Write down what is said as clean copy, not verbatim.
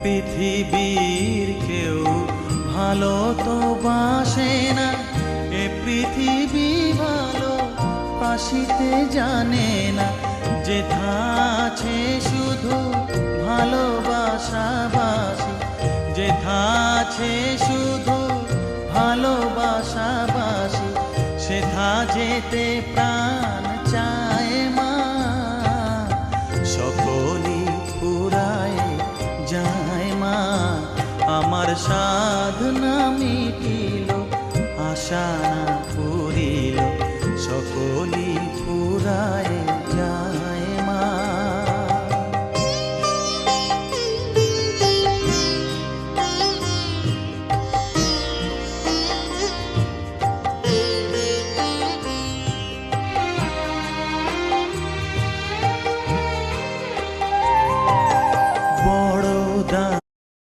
পৃথিবীর কেউ ভালো তো বাসে না, এ পৃথিবী ভালো বাসিতে জানে না। যেথা আছে শুধু ভালোবাসাবাসি, যেথা আছে শুধু ভালোবাসাবাসি, সেথা যেতে প্রাণ চায় মা। সকলই ফুরায় যায় মা, আমার সাধনা মিটিল, আশা না পুরিল, সকলই ফুরায় যায়।